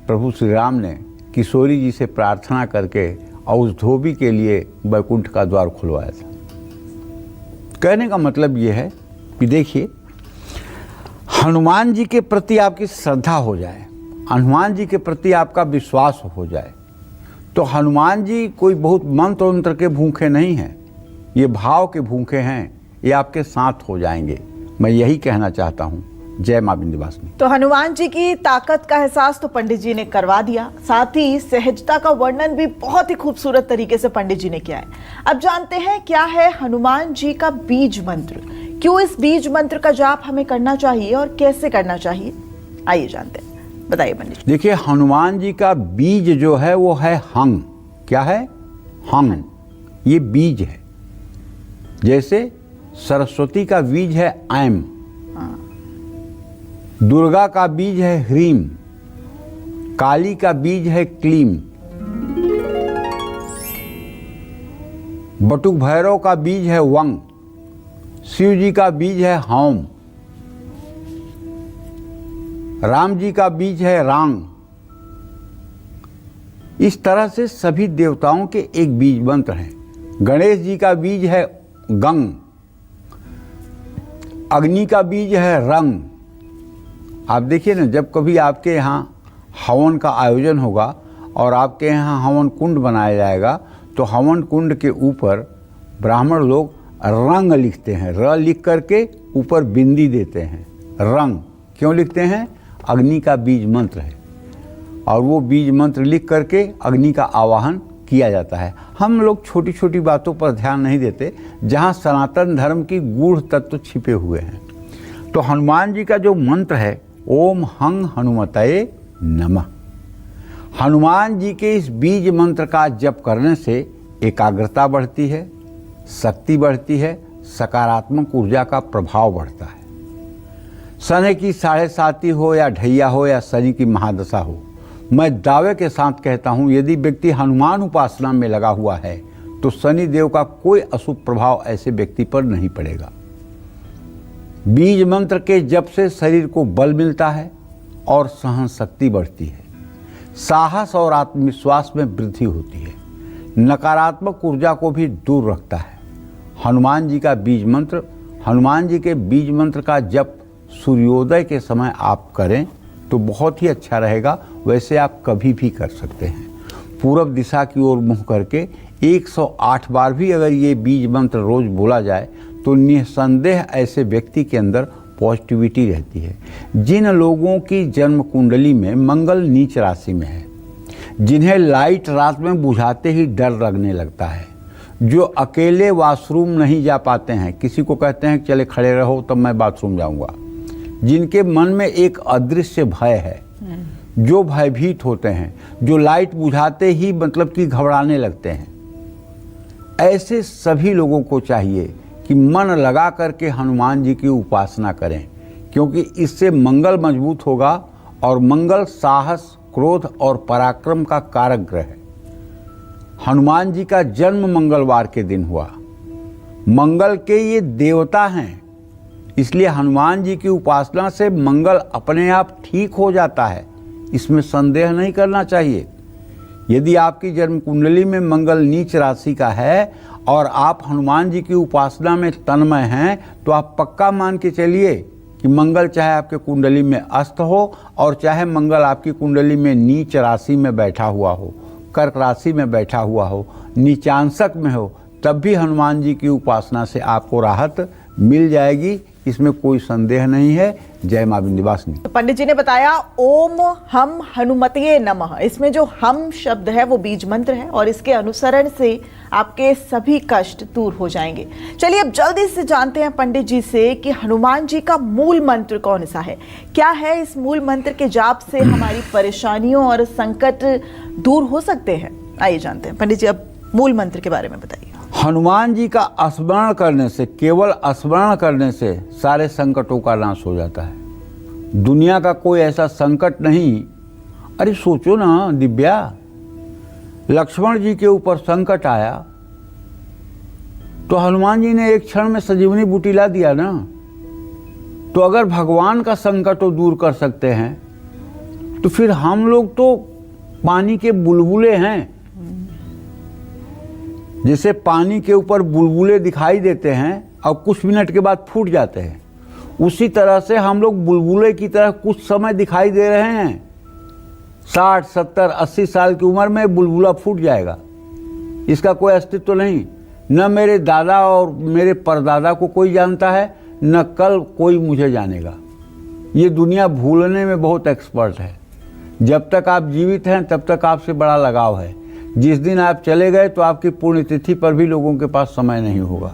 प्रभु श्री राम ने किशोरी जी से प्रार्थना करके और उस धोबी के लिए वैकुंठ का द्वार खुलवाया था। कहने का मतलब ये है कि देखिए, हनुमान जी के प्रति आपकी श्रद्धा हो जाए, हनुमान जी के प्रति आपका विश्वास हो जाए, तो हनुमान जी कोई बहुत मंत्र वंत्र के भूखे नहीं हैं, ये भाव के भूखे हैं, ये आपके साथ हो जाएंगे। मैं यही कहना चाहता हूँ। जय मां विंध्यवासिनी। तो हनुमान जी की ताकत का एहसास तो पंडित जी ने करवा दिया, साथ ही सहजता का वर्णन भी बहुत ही खूबसूरत तरीके से पंडित जी ने किया है। अब जानते हैं क्या है हनुमान जी का बीज मंत्र, क्यों इस बीज मंत्र का जाप हमें करना चाहिए और कैसे करना चाहिए, आइए जानते हैं। बताइए पंडित जी। देखिए, हनुमान जी का बीज जो है वो है हंग। क्या है? हंग। ये बीज है। जैसे सरस्वती का बीज है ऐम, दुर्गा का बीज है ह्रीम, काली का बीज है क्लीम, बटुक भैरव का बीज है वंग, शिव जी का बीज है हौम, राम जी का बीज है रांग। इस तरह से सभी देवताओं के एक बीज मंत्र हैं। गणेश जी का बीज है गंग, अग्नि का बीज है रंग। आप देखिए ना, जब कभी आपके यहाँ हवन का आयोजन होगा और आपके यहाँ हवन कुंड बनाया जाएगा, तो हवन कुंड के ऊपर ब्राह्मण लोग रंग लिखते हैं। र लिख करके ऊपर बिंदी देते हैं। रंग क्यों लिखते हैं? अग्नि का बीज मंत्र है, और वो बीज मंत्र लिख करके अग्नि का आवाहन किया जाता है। हम लोग छोटी छोटी बातों पर ध्यान नहीं देते, जहाँ सनातन धर्म की गूढ़ तत्व छिपे हुए हैं। तो हनुमान जी का जो मंत्र है, ओम हंग हनुमतये नमः, हनुमान जी के इस बीज मंत्र का जप करने से एकाग्रता बढ़ती है, शक्ति बढ़ती है, सकारात्मक ऊर्जा का प्रभाव बढ़ता है। शनि की 7.5 हो या ढैया हो या शनि की महादशा हो, मैं दावे के साथ कहता हूँ, यदि व्यक्ति हनुमान उपासना में लगा हुआ है तो शनि देव का कोई अशुभ प्रभाव ऐसे व्यक्ति पर नहीं पड़ेगा। बीज मंत्र के जप से शरीर को बल मिलता है और सहन शक्ति बढ़ती है, साहस और आत्मविश्वास में वृद्धि होती है, नकारात्मक ऊर्जा को भी दूर रखता है। हनुमान जी का बीज मंत्र, हनुमान जी के बीज मंत्र का जप सूर्योदय के समय आप करें तो बहुत ही अच्छा रहेगा। वैसे आप कभी भी कर सकते हैं। पूरब दिशा की ओर मुँह करके 108 बार भी अगर ये बीज मंत्र रोज बोला जाए तो निसंदेह ऐसे व्यक्ति के अंदर पॉजिटिविटी रहती है। जिन लोगों की जन्म कुंडली में मंगल नीच राशि में है, जिन्हें लाइट रात में बुझाते ही डर लगने लगता है, जो अकेले वॉशरूम नहीं जा पाते हैं, किसी को कहते हैं चले खड़े रहो तब मैं बाथरूम जाऊंगा, जिनके मन में एक अदृश्य भय है, जो भयभीत होते हैं, जो लाइट बुझाते ही मतलब कि घबराने लगते हैं, ऐसे सभी लोगों को चाहिए कि मन लगा करके हनुमान जी की उपासना करें, क्योंकि इससे मंगल मजबूत होगा और मंगल साहस, क्रोध और पराक्रम का कारक ग्रह है। हनुमान जी का जन्म मंगलवार के दिन हुआ। मंगल के ये देवता हैं, इसलिए हनुमान जी की उपासना से मंगल अपने आप ठीक हो जाता है, इसमें संदेह नहीं करना चाहिए। यदि आपकी जन्म कुंडली में मंगल नीच राशि का है और आप हनुमान जी की उपासना में तन्मय हैं, तो आप पक्का मान के चलिए कि मंगल चाहे आपके कुंडली में अस्त हो और चाहे मंगल आपकी कुंडली में नीच राशि में बैठा हुआ हो, कर्क राशि में बैठा हुआ हो, नीचांशक में हो, तब भी हनुमान जी की उपासना से आपको राहत मिल जाएगी, इसमें कोई संदेह नहीं है। जय मां विंध्यवासिनी। तो पंडित जी ने बताया ओम हम हनुमतये नमः, इसमें जो हम शब्द है वो बीज मंत्र है और इसके अनुसरण से आपके सभी कष्ट दूर हो जाएंगे। चलिए अब जल्दी से जानते हैं पंडित जी से कि हनुमान जी का मूल मंत्र कौन सा है, क्या है इस मूल मंत्र के जाप से हमारी परेशानियों और संकट दूर हो सकते हैं। आइए जानते हैं पंडित जी, अब मूल मंत्र के बारे में बताइए। हनुमान जी का स्मरण करने से, केवल स्मरण करने से सारे संकटों का नाश हो जाता है। दुनिया का कोई ऐसा संकट नहीं। अरे सोचो ना दिव्या, लक्ष्मण जी के ऊपर संकट आया तो हनुमान जी ने एक क्षण में संजीवनी बूटी ला दिया ना। तो अगर भगवान का संकट को दूर कर सकते हैं तो फिर हम लोग तो पानी के बुलबुले हैं। जैसे पानी के ऊपर बुलबुले दिखाई देते हैं और कुछ मिनट के बाद फूट जाते हैं, उसी तरह से हम लोग बुलबुले की तरह कुछ समय दिखाई दे रहे हैं। 60, 70, 80 साल की उम्र में बुलबुला फूट जाएगा, इसका कोई अस्तित्व तो नहीं। न मेरे दादा और मेरे परदादा को कोई जानता है, न कल कोई मुझे जानेगा। ये दुनिया भूलने में बहुत एक्सपर्ट है। जब तक आप जीवित हैं तब तक आपसे बड़ा लगाव है। जिस दिन आप चले गए तो आपकी पुण्यतिथि पर भी लोगों के पास समय नहीं होगा।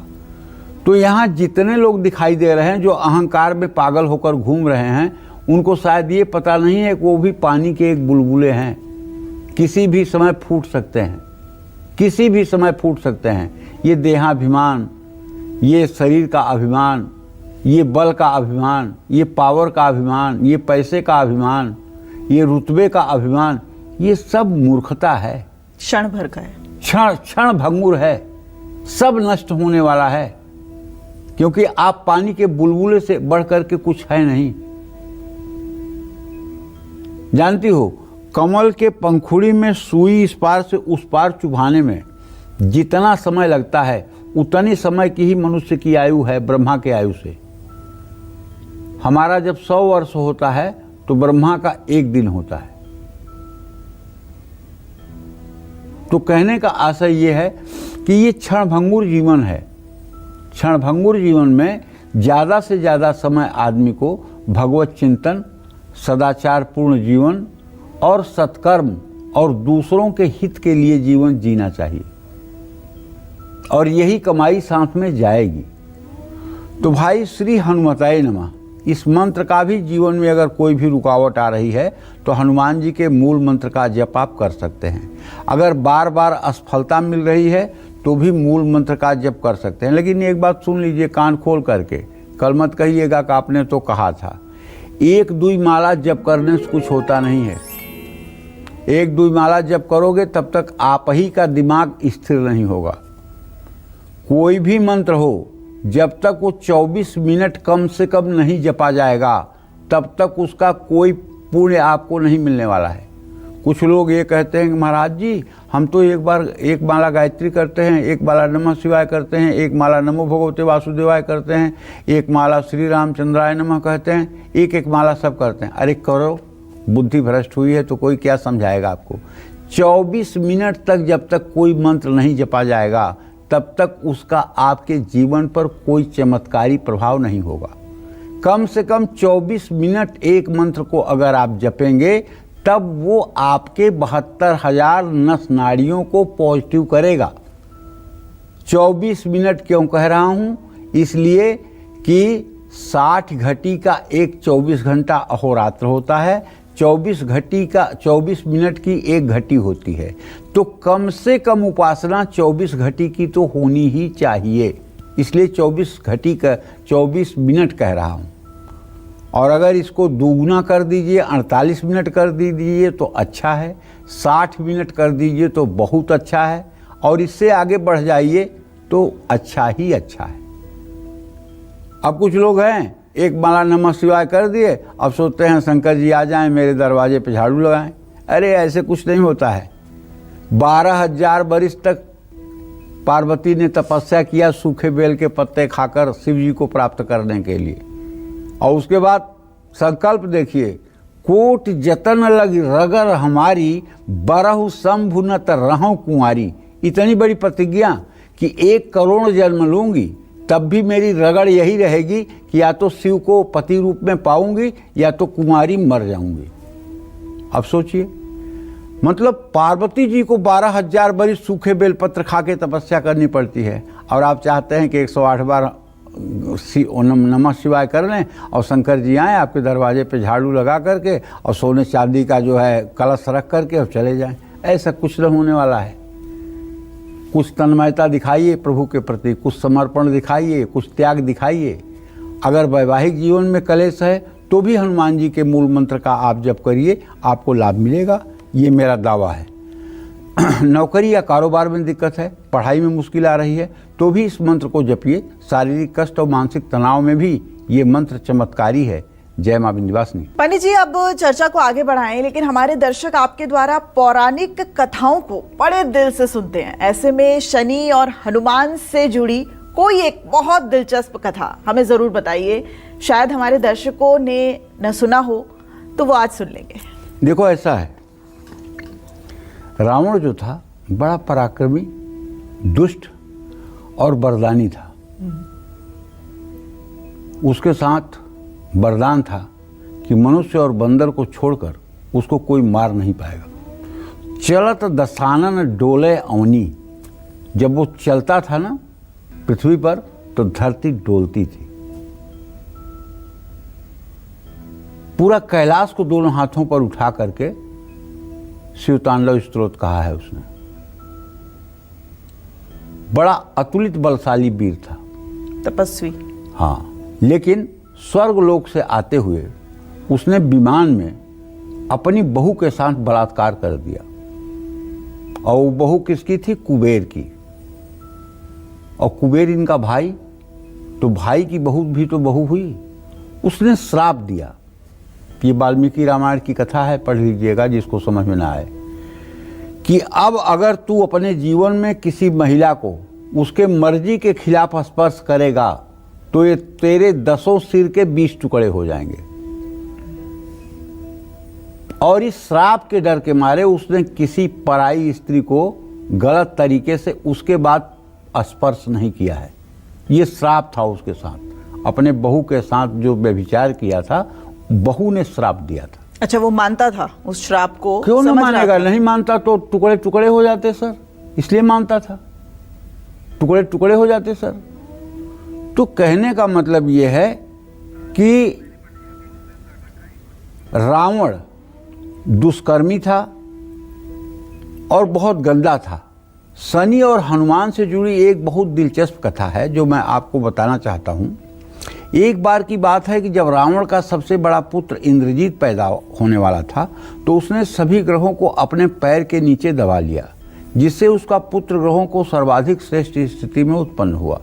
तो यहाँ जितने लोग दिखाई दे रहे हैं जो अहंकार में पागल होकर घूम रहे हैं, उनको शायद ये पता नहीं है कि वो भी पानी के एक बुलबुले हैं, किसी भी समय फूट सकते हैं, किसी भी समय फूट सकते हैं। ये देहाभिमान, ये शरीर का अभिमान, ये बल का अभिमान, ये पावर का अभिमान, ये पैसे का अभिमान, ये रुतबे का अभिमान, ये सब मूर्खता है, क्षण भर का है, क्षण भंगुर है, सब नष्ट होने वाला है। क्योंकि आप पानी के बुलबुले से बढ़ करके कुछ है नहीं। जानती हो, कमल के पंखुड़ी में सुई इस पार से उस पार चुभाने में जितना समय लगता है, उतनी समय की ही मनुष्य की आयु है ब्रह्मा के आयु से। हमारा जब 100 वर्ष होता है तो ब्रह्मा का 1 दिन होता है। तो कहने का आशय ये है कि ये क्षणभंगुर जीवन है। क्षणभंगुर जीवन में ज़्यादा से ज़्यादा समय आदमी को भगवत चिंतन, सदाचार पूर्ण जीवन और सत्कर्म और दूसरों के हित के लिए जीवन जीना चाहिए, और यही कमाई साथ में जाएगी। तो भाई, श्री हनुमताय नमः, इस मंत्र का भी जीवन में अगर कोई भी रुकावट आ रही है तो हनुमान जी के मूल मंत्र का जप आप कर सकते हैं। अगर बार बार असफलता मिल रही है तो भी मूल मंत्र का जप कर सकते हैं। लेकिन एक बात सुन लीजिए कान खोल करके, कल मत कहिएगा कि आपने तो कहा था। 1-2 माला जप करने से कुछ होता नहीं है। 1-2 माला जप करोगे तब तक आप ही का दिमाग स्थिर नहीं होगा। कोई भी मंत्र हो, जब तक वो 24 मिनट कम से कम नहीं जपा जाएगा तब तक उसका कोई पुण्य आपको नहीं मिलने वाला है। कुछ लोग ये कहते हैं कि महाराज जी, हम तो एक माला गायत्री करते हैं, 1 माला नमः शिवाय करते हैं, 1 माला नमो भगवते वासुदेवाय करते हैं, 1 माला श्री रामचंद्राय नमः कहते हैं, एक माला सब करते हैं। अरे करो, बुद्धि भ्रष्ट हुई है तो कोई क्या समझाएगा आपको। 24 मिनट तक जब तक कोई मंत्र नहीं जपा जाएगा तब तक उसका आपके जीवन पर कोई चमत्कारी प्रभाव नहीं होगा। कम से कम 24 मिनट एक मंत्र को अगर आप जपेंगे तब वो आपके 72,000 नस नाड़ियों को पॉजिटिव करेगा। 24 मिनट क्यों कह रहा हूँ? इसलिए कि 60 घटी का एक 24 घंटा अहोरात्र होता है, 24 मिनट की एक घटी होती है। तो कम से कम उपासना 24 घटी की तो होनी ही चाहिए। इसलिए 24 मिनट कह रहा हूँ। और अगर इसको दोगुना कर दीजिए, 48 मिनट कर दीजिए तो अच्छा है, 60 मिनट कर दीजिए तो बहुत अच्छा है, और इससे आगे बढ़ जाइए तो अच्छा ही अच्छा है। अब कुछ लोग हैं, 1 माला नमः शिवाय कर दिए, अब सोचते हैं शंकर जी आ जाएं, मेरे दरवाजे पे झाड़ू लगाएं। अरे ऐसे कुछ नहीं होता है। 12,000 वर्ष तक पार्वती ने तपस्या किया सूखे बेल के पत्ते खाकर शिव जी को प्राप्त करने के लिए, और उसके बाद संकल्प देखिए, कोट जतन लग रगर हमारी, बरहु शंभु न त रहूं कुंवारी। इतनी बड़ी प्रतिज्ञा कि 1 करोड़ जन्म लूंगी तब भी मेरी रगड़ यही रहेगी कि या तो शिव को पति रूप में पाऊंगी या तो कुंवारी मर जाऊंगी। अब सोचिए, मतलब पार्वती जी को 12,000 वर्ष सूखे बेलपत्र खा के तपस्या करनी पड़ती है, और आप चाहते हैं कि 108 बार नमः शिवाय कर लें और शंकर जी आएँ आपके दरवाजे पे झाड़ू लगा करके और सोने चांदी का जो है कलश रख करके और चले जाएं। ऐसा कुछ न होने वाला है। कुछ तन्मयता दिखाइए प्रभु के प्रति, कुछ समर्पण दिखाइए, कुछ त्याग दिखाइए। अगर वैवाहिक जीवन में कलेश है तो भी हनुमान जी के मूल मंत्र का आप जप करिए, आपको लाभ मिलेगा, ये मेरा दावा है। नौकरी या कारोबार में दिक्कत है, पढ़ाई में मुश्किल आ रही है, तो भी इस मंत्र को जपिए। शारीरिक कष्ट और मानसिक तनाव में भी ये मंत्र चमत्कारी है। जय मां विंध्यवासिनी। पंडित जी, अब चर्चा को आगे बढ़ाएं, लेकिन हमारे दर्शक आपके द्वारा पौराणिक कथाओं को बड़े दिल से सुनते हैं। ऐसे में शनि और हनुमान से जुड़ी कोई एक बहुत दिलचस्प कथा हमें जरूर बताइए। शायद हमारे दर्शकों ने न सुना हो तो वो आज सुन लेंगे। देखो, ऐसा है, रावण जो था बड़ा पराक्रमी, दुष्ट और वरदानी था। उसके साथ वरदान था कि मनुष्य और बंदर को छोड़कर उसको कोई मार नहीं पाएगा। चलत दसानन डोले अवनी, जब वो चलता था ना पृथ्वी पर तो धरती डोलती थी। पूरा कैलाश को दोनों हाथों पर उठा करके शिव तांडव स्तोत्र कहा है उसने। बड़ा अतुलित बलशाली वीर था, तपस्वी। हाँ, लेकिन स्वर्गलोक से आते हुए उसने विमान में अपनी बहू के साथ बलात्कार कर दिया। और वो बहू किसकी थी? कुबेर की। और कुबेर इनका भाई, तो भाई की बहू भी तो बहू हुई। उसने श्राप दिया। ये वाल्मीकि रामायण की कथा है, पढ़ लीजिएगा जिसको समझ में ना आए, कि अब अगर तू अपने जीवन में किसी महिला को उसके मर्जी के खिलाफ स्पर्श करेगा तो ये तेरे 10 सिर के 20 टुकड़े हो जाएंगे। और इस श्राप के डर के मारे उसने किसी पराई स्त्री को गलत तरीके से उसके बाद स्पर्श नहीं किया है। ये श्राप था उसके साथ। अपने बहू के साथ जो व्यभिचार किया था, बहू ने श्राप दिया था। अच्छा, वो मानता था उस श्राप को? क्यों ना मानेगा? नहीं मानता तो टुकड़े टुकड़े हो जाते सर, इसलिए मानता था। टुकड़े टुकड़े हो जाते सर। तो कहने का मतलब यह है कि रावण दुष्कर्मी था और बहुत गंदा था। शनि और हनुमान से जुड़ी एक बहुत दिलचस्प कथा है जो मैं आपको बताना चाहता हूँ। एक बार की बात है कि जब रावण का सबसे बड़ा पुत्र इंद्रजीत पैदा होने वाला था तो उसने सभी ग्रहों को अपने पैर के नीचे दबा लिया, जिससे उसका पुत्र ग्रहों को सर्वाधिक श्रेष्ठ स्थिति में उत्पन्न हुआ।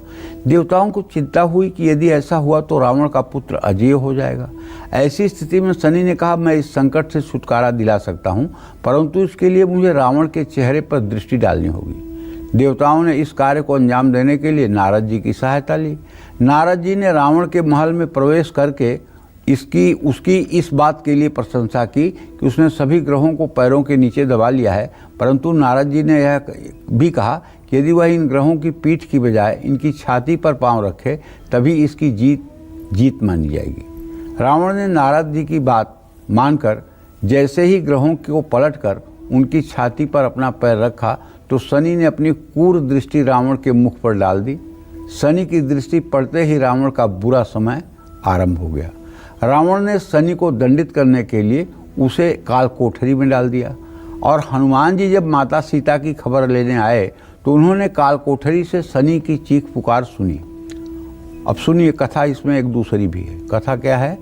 देवताओं को चिंता हुई कि यदि ऐसा हुआ तो रावण का पुत्र अजेय हो जाएगा। ऐसी स्थिति में शनि ने कहा, मैं इस संकट से छुटकारा दिला सकता हूँ, परंतु इसके लिए मुझे रावण के चेहरे पर दृष्टि डालनी होगी। देवताओं ने इस कार्य को अंजाम देने के लिए नारद जी की सहायता ली। नारद जी ने रावण के महल में प्रवेश करके उसकी इस बात के लिए प्रशंसा की कि उसने सभी ग्रहों को पैरों के नीचे दबा लिया है, परंतु नारद जी ने यह भी कहा कि यदि वह इन ग्रहों की पीठ की बजाय इनकी छाती पर पांव रखे तभी इसकी जीत मानी जाएगी। रावण ने नारद जी की बात मानकर जैसे ही ग्रहों को पलटकर उनकी छाती पर अपना पैर रखा तो शनि ने अपनी क्रूर दृष्टि रावण के मुख पर डाल दी। शनि की दृष्टि पड़ते ही रावण का बुरा समय आरंभ हो गया। रावण ने शनि को दंडित करने के लिए उसे काल कोठरी में डाल दिया। और हनुमान जी जब माता सीता की खबर लेने आए तो उन्होंने काल कोठरी से शनि की चीख पुकार सुनी। अब सुनिए, कथा इसमें एक दूसरी भी है। कथा क्या है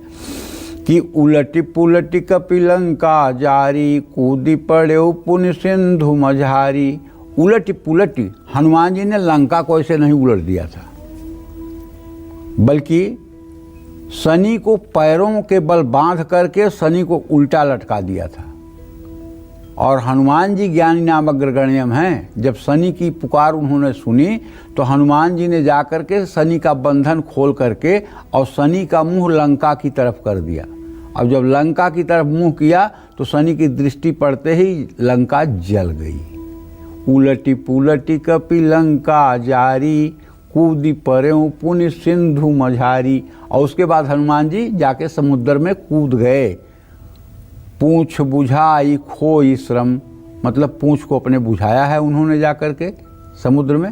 कि उलटी पुलटी कपिलंका जारी, कूदी पड़े पुण्य सिंधु मझारी। उलटी पुलटी, हनुमान जी ने लंका को ऐसे नहीं उलट दिया था, बल्कि शनि को पैरों के बल बांध करके शनि को उल्टा लटका दिया था। और हनुमान जी ज्ञानी नाम अग्रगण्यम हैं। जब शनि की पुकार उन्होंने सुनी तो हनुमान जी ने जाकर के शनि का बंधन खोल करके और शनि का मुंह लंका की तरफ कर दिया। अब जब लंका की तरफ मुंह किया तो शनि की दृष्टि पड़ते ही लंका जल गई। उलटी पुलटी कपिलंका जारी, कूदी परे पुण्य सिंधु मझारी। और उसके बाद हनुमान जी जाके समुद्र में कूद गए। पूंछ बुझाई खोई श्रम, मतलब पूंछ को अपने बुझाया है उन्होंने जाकर के समुद्र में।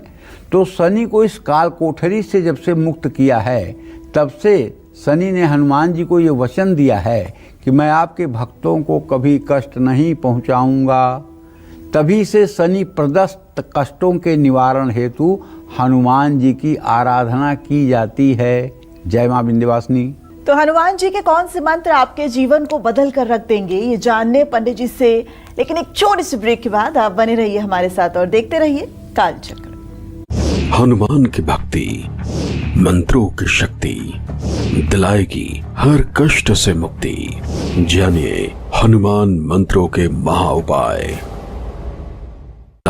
तो शनि को इस काल कोठरी से जब से मुक्त किया है तब से शनि ने हनुमान जी को ये वचन दिया है कि मैं आपके भक्तों को कभी कष्ट नहीं पहुंचाऊंगा। तभी से शनि प्रदत्त कष्टों के निवारण हेतु हनुमान जी की आराधना की जाती है। जय मां विंध्यवासिनी। तो हनुमान जी के कौन से मंत्र आपके जीवन को बदल कर रख देंगे, ये जानने पंडित जी से, लेकिन एक छोटी सी ब्रेक के बाद आप बने रहिए हमारे साथ और देखते रहिए कालचक्र। हनुमान की भक्ति मंत्रों की शक्ति दिलाएगी हर कष्ट से मुक्ति। जानिए हनुमान मंत्रों के महा उपाय।